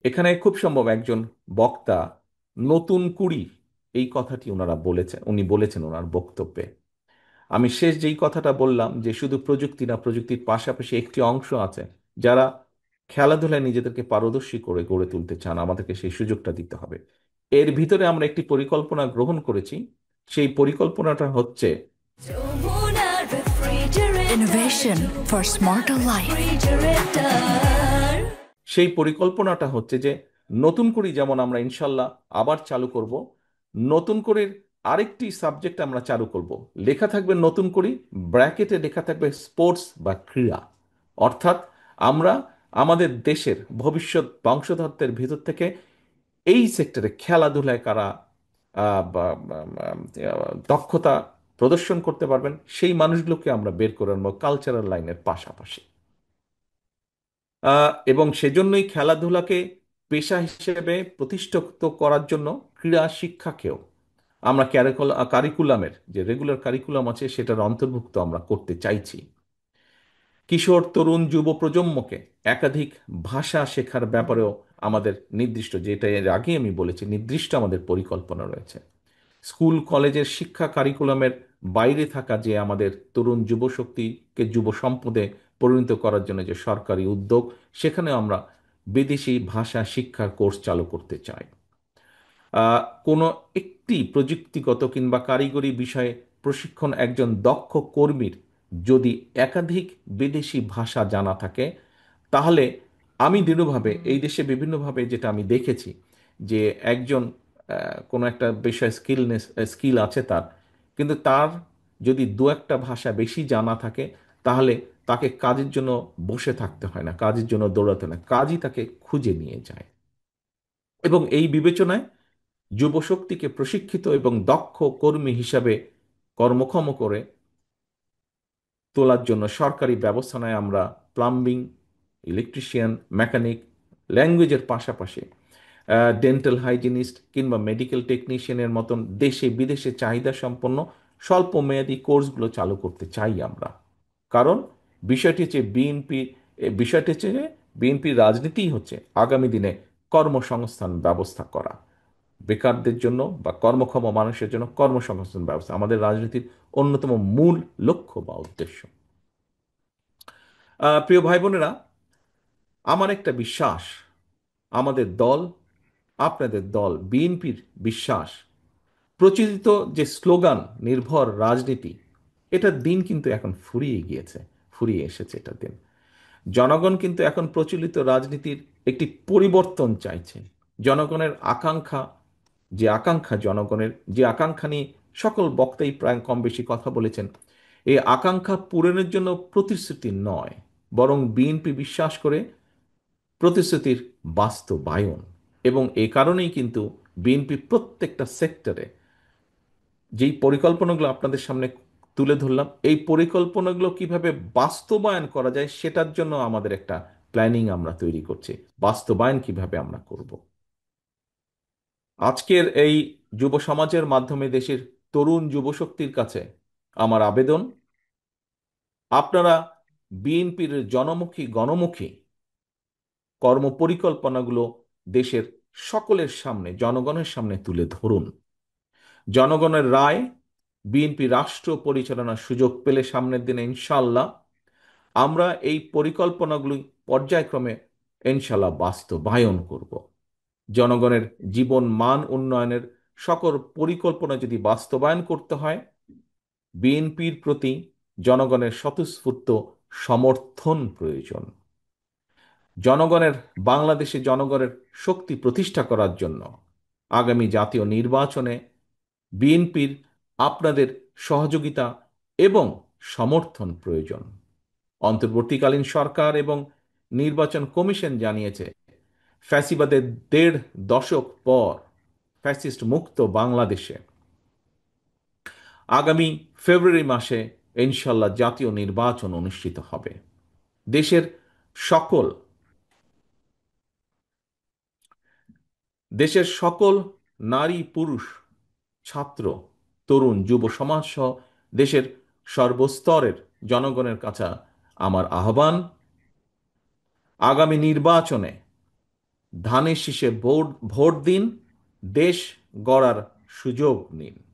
এখানে খুব সম্ভব একজন বক্তা নতুন কুড়ি এই কথাটি উনি বলেছেন ওনার বক্তব্যে। আমি শেষ যেই কথাটা বললাম যে শুধু প্রযুক্তি না, প্রযুক্তির পাশাপাশি একটি অংশ আছে যারা খেলাধুলায় নিজেদেরকে পারদর্শী করে গড়ে তুলতে চান, আমাদেরকে সেই সুযোগটা দিতে হবে। এর ভিতরে আমরা একটি পরিকল্পনা গ্রহণ করেছি। সেই পরিকল্পনাটা হচ্ছে Innovation for smarter life. সেই পরিকল্পনাটা হচ্ছে যে নতুন করে যেমন আমরা ইনশাল্লাহ আবার চালু করব, নতুন করে আরেকটি সাবজেক্ট আমরা চালু করব। লেখা থাকবে নতুন করে, ব্র্যাকেটে লেখা থাকবে স্পোর্টস বা ক্রীড়া। অর্থাৎ আমরা আমাদের দেশের ভবিষ্যৎ বংশধরদের ভিতর থেকে এই সেক্টরে খেলাধুলায় কারা দক্ষতা প্রদর্শন করতে পারবেন সেই মানুষগুলোকে আমরা বের করে আনবো কালচারাল লাইনের পাশাপাশি। এবং সেজন্যই খেলাধুলাকে পেশা হিসেবে প্রতিষ্ঠিত করার জন্য ক্রীড়া শিক্ষাকেও আমরা কারিকুলামের যে রেগুলার কারিকুলাম আছে সেটার অন্তর্ভুক্ত আমরা করতে চাইছি। কিশোর তরুণ যুব প্রজন্মকে একাধিক ভাষা শেখার ব্যাপারেও আমাদের নির্দিষ্ট, যেটা এর আগে আমি বলেছি, নির্দিষ্ট আমাদের পরিকল্পনা রয়েছে। স্কুল কলেজের শিক্ষা কারিকুলামের বাইরে থাকা যে আমাদের তরুণ যুব শক্তিকে যুব সম্পদে পরিণত করার জন্য যে সরকারি উদ্যোগ, সেখানে আমরা বিদেশি ভাষা শিক্ষার কোর্স চালু করতে চাই। কোনো একটি প্রযুক্তিগত কিংবা কারিগরি বিষয়ে প্রশিক্ষণ একজন দক্ষ কর্মীর যদি একাধিক বিদেশি ভাষা জানা থাকে, তাহলে আমি দৃঢ়ভাবে এই দেশে বিভিন্নভাবে যেটা আমি দেখেছি যে একজন কোনো একটা বিষয়ে স্কিল আছে তার, কিন্তু তার যদি দু একটা ভাষা বেশি জানা থাকে, তাহলে তাকে কাজের জন্য বসে থাকতে হয় না, কাজের জন্য দৌড়াতে হয় না, কাজই তাকে খুঁজে নিয়ে যায়। এবং এই বিবেচনায় যুবশক্তিকে প্রশিক্ষিত এবং দক্ষ কর্মী হিসাবে কর্মক্ষম করে তোলার জন্য সরকারি ব্যবস্থায় আমরা প্লাম্বিং, ইলেকট্রিশিয়ান, মেকানিক, ল্যাঙ্গুয়েজের পাশাপাশি ডেন্টাল হাইজিনিস্ট কিংবা মেডিকেল টেকনিশিয়ানের মতন দেশে বিদেশে চাহিদা সম্পন্ন স্বল্প মেয়াদী কোর্সগুলো চালু করতে চাই আমরা। কারণ বিষয়টি হচ্ছে যে বিএনপির রাজনীতিই হচ্ছে আগামী দিনে কর্মসংস্থান ব্যবস্থা করা, বেকারদের জন্য বা কর্মক্ষম মানুষের জন্য কর্মসংস্থান ব্যবস্থা আমাদের রাজনীতির অন্যতম মূল লক্ষ্য বা উদ্দেশ্য। প্রিয় ভাই বোনেরা, আমার একটা বিশ্বাস, আমাদের দল, আপনাদের দল বিএনপির বিশ্বাস, প্রচলিত যে স্লোগান নির্ভর রাজনীতি, এটার দিন কিন্তু এখন ফুরিয়ে গিয়েছে, ফুরিয়ে এসেছে এটার দিন। জনগণ কিন্তু এখন প্রচলিত রাজনীতির একটি পরিবর্তন চাইছে। জনগণের আকাঙ্ক্ষা, জনগণের যে আকাঙ্ক্ষা নিয়ে সকল বক্তাই প্রায় কম বেশি কথা বলেছেন, এই আকাঙ্ক্ষা পূরণের জন্য প্রতিশ্রুতি নয়, বরং বিএনপি বিশ্বাস করে প্রতিশ্রুতির বাস্তবায়ন। এবং এই কারণেই কিন্তু বিএনপি প্রত্যেকটা সেক্টরে যেই পরিকল্পনাগুলো আপনাদের সামনে তুলে ধরলাম, এই পরিকল্পনাগুলো কিভাবে বাস্তবায়ন করা যায় সেটার জন্য আমাদের একটা প্ল্যানিং আমরা তৈরি করছি। বাস্তবায়ন কিভাবে আমরা করব, আজকের এই যুব সমাজের মাধ্যমে দেশের তরুণ যুবশক্তির কাছে আমার আবেদন, আপনারা বিএনপির জনমুখী গণমুখী কর্মপরিকল্পনাগুলো দেশের সকলের সামনে, জনগণের সামনে তুলে ধরুন। জনগণের রায় বিএনপি রাষ্ট্র পরিচালনার সুযোগ পেলে সামনের দিনে ইনশাল্লাহ আমরা এই পরিকল্পনাগুলি পর্যায়ক্রমে ইনশাল্লাহ বাস্তবায়ন করব। জনগণের জীবন মান উন্নয়নের সকল পরিকল্পনা যদি বাস্তবায়ন করতে হয়, বিএনপির প্রতি জনগণের স্বতঃস্ফূর্ত সমর্থন প্রয়োজন। জনগণের, বাংলাদেশে জনগণের শক্তি প্রতিষ্ঠা করার জন্য আগামী জাতীয় নির্বাচনে বিএনপির আপনাদের সহযোগিতা এবং সমর্থন প্রয়োজন। অন্তর্বর্তীকালীন সরকার এবং নির্বাচন কমিশন জানিয়েছে, ফ্যাসিবাদের ১.৫ দশক পর ফ্যাসিস্ট মুক্ত বাংলাদেশে আগামী ফেব্রুয়ারি মাসে ইনশাল্লাহ জাতীয় নির্বাচন অনুষ্ঠিত হবে। দেশের সকল দেশের সকল নারী পুরুষ, ছাত্র, তরুণ, যুব সমাজ সহ দেশের সর্বস্তরের জনগণের কাছে আমার আহ্বান, আগামী নির্বাচনে ধানের শীষে ভোট ভোট দিন, দেশ গড়ার সুযোগ নিন।